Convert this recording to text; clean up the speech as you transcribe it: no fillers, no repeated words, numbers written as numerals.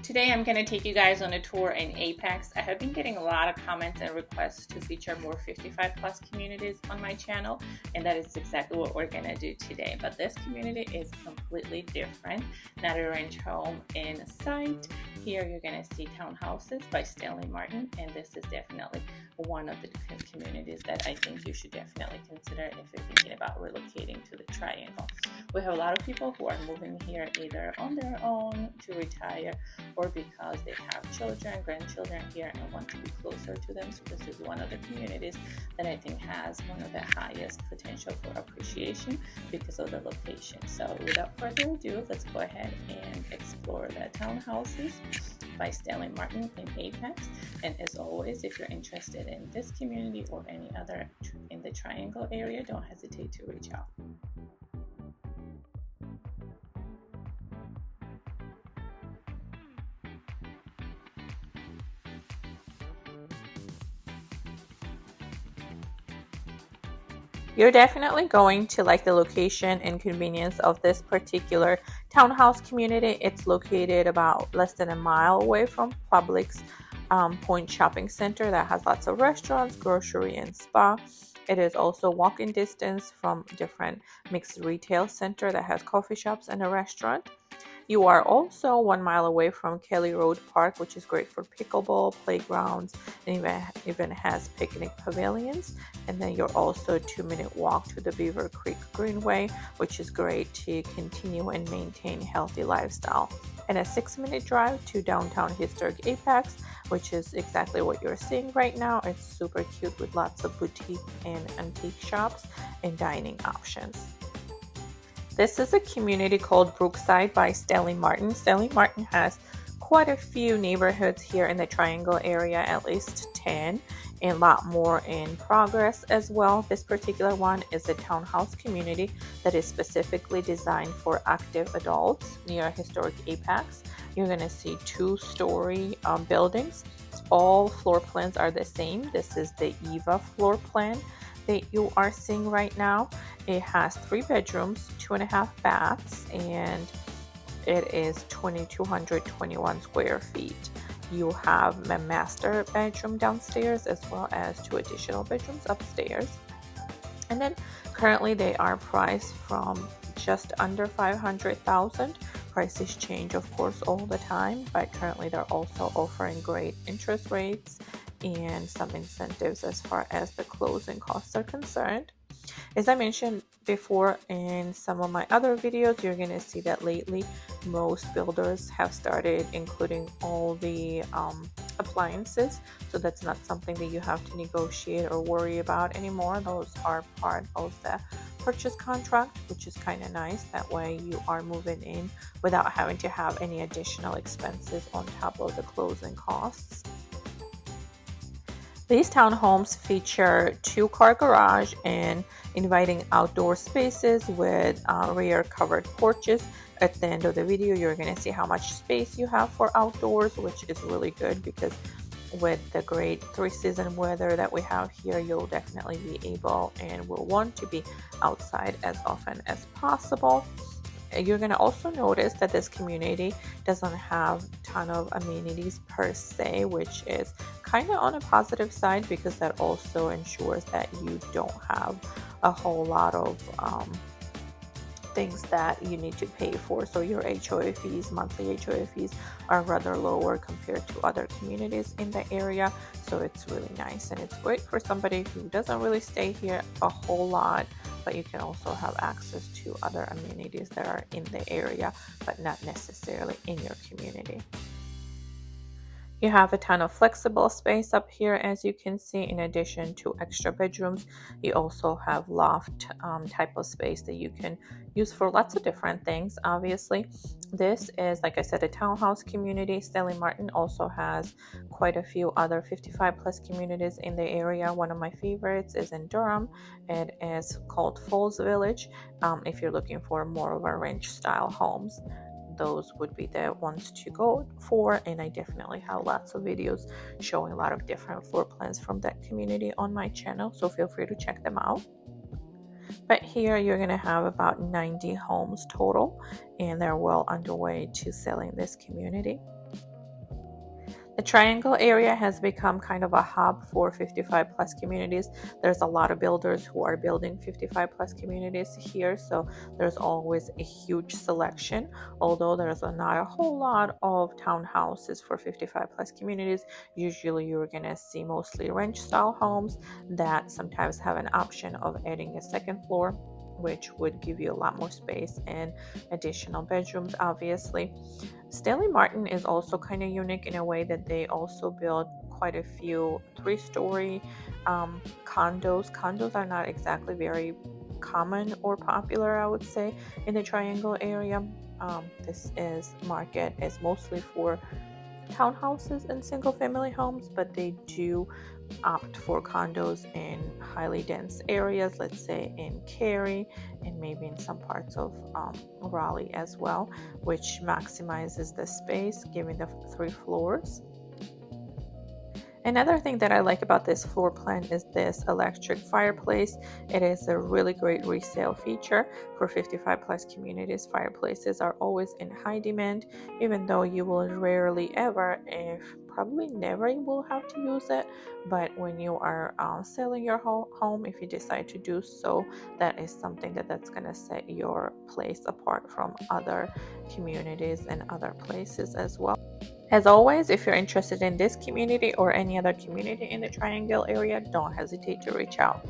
Today I'm going to take you guys on a tour in Apex. I have been getting a lot of comments and requests to feature more 55 plus communities on my channel, and that is exactly what we're going to do today. But this community is completely different. Not a ranch home in sight. Here you're going to see townhouses by Stanley Martin, and this is definitely one of the communities that I think you should definitely consider if you're thinking about relocating to the Triangle. We have a lot of people who are moving here either on their own to retire or because they have children, grandchildren here and want to be closer to them. So this is one of the communities that I think has one of the highest potential for appreciation because of the location. So without further ado, let's go ahead and explore the townhouses by Stanley Martin in Apex. And as always, if you're interested in this community or any other in the Triangle area, don't hesitate to reach out. You're definitely going to like the location and convenience of this particular townhouse community. It's located about less than a mile away from Publix Point Shopping Center that has lots of restaurants, grocery, and spa. It is also walking distance from different mixed retail center that has coffee shops and a restaurant. You are also 1 mile away from Kelly Road Park, which is great for pickleball, playgrounds, and even has picnic pavilions. And then you're also a 2-minute walk to the Beaver Creek Greenway, which is great to continue and maintain healthy lifestyle. And a 6-minute drive to downtown historic Apex, which is exactly what you're seeing right now. It's super cute with lots of boutique and antique shops and dining options. This is a community called Brookside by Stanley Martin. Stanley Martin has quite a few neighborhoods here in the Triangle area, at least 10, and a lot more in progress as well. This particular one is a townhouse community that is specifically designed for active adults near historic Apex. You're going to see 2-story buildings. All floor plans are the same. This is the Eva floor plan that you are seeing right now. It has 3 bedrooms, 2.5 baths, and it is 2,221 square feet. You have a master bedroom downstairs as well as 2 additional bedrooms upstairs. And then currently they are priced from just under $500,000. Prices change, of course, all the time, but currently they're also offering great interest rates and some incentives as far as the closing costs are concerned. As I mentioned before in some of my other videos, you're going to see that lately most builders have started including all the appliances, so that's not something that you have to negotiate or worry about anymore. Those are part of the purchase contract, which is kind of nice. That way you are moving in without having to have any additional expenses on top of the closing costs. These townhomes feature 2-car garage and inviting outdoor spaces with rear covered porches. At the end of the video, you're going to see how much space you have for outdoors, which is really good because with the great 3-season weather that we have here, you'll definitely be able and will want to be outside as often as possible. You're going to also notice that this community doesn't have a ton of amenities per se, which is kind of on a positive side because that also ensures that you don't have a whole lot of things that you need to pay for. So your HOA fees, monthly HOA fees, are rather lower compared to other communities in the area. So it's really nice, and it's great for somebody who doesn't really stay here a whole lot, but you can also have access to other amenities that are in the area but not necessarily in your community. You have a ton of flexible space up here, as you can see. In addition to extra bedrooms, you also have loft type of space that you can use for lots of different things. Obviously, this is, like I said, a townhouse community. Stanley Martin also has quite a few other 55 plus communities in the area. One of my favorites is in Durham. It is called Falls Village. If you're looking for more of a ranch style homes, those would be the ones to go for, and I definitely have lots of videos showing a lot of different floor plans from that community on my channel, so feel free to check them out. But here you're going to have about 90 homes total, and they're well underway to selling this community. The Triangle area has become kind of a hub for 55 plus communities. There's a lot of builders who are building 55 plus communities here, so there's always a huge selection. Although there's not a whole lot of townhouses for 55 plus communities, usually you're gonna see mostly ranch style homes that sometimes have an option of adding a second floor, which would give you a lot more space and additional bedrooms, obviously. Stanley Martin is also kind of unique in a way that they also build quite a few three-story condos. Condos are not exactly very common or popular, I would say, in the Triangle area. This is market is mostly for townhouses and single family homes, but they do opt for condos in highly dense areas, let's say in Cary and maybe in some parts of Raleigh as well, which maximizes the space, giving the 3 floors. Another thing that I like about this floor plan is this electric fireplace. It is a really great resale feature for 55 plus communities. Fireplaces are always in high demand, even though you will rarely ever, if probably never, will have to use it. But when you are selling your home, if you decide to do so, that is something that's going to set your place apart from other communities and other places as well. As always, if you're interested in this community or any other community in the Triangle area, don't hesitate to reach out.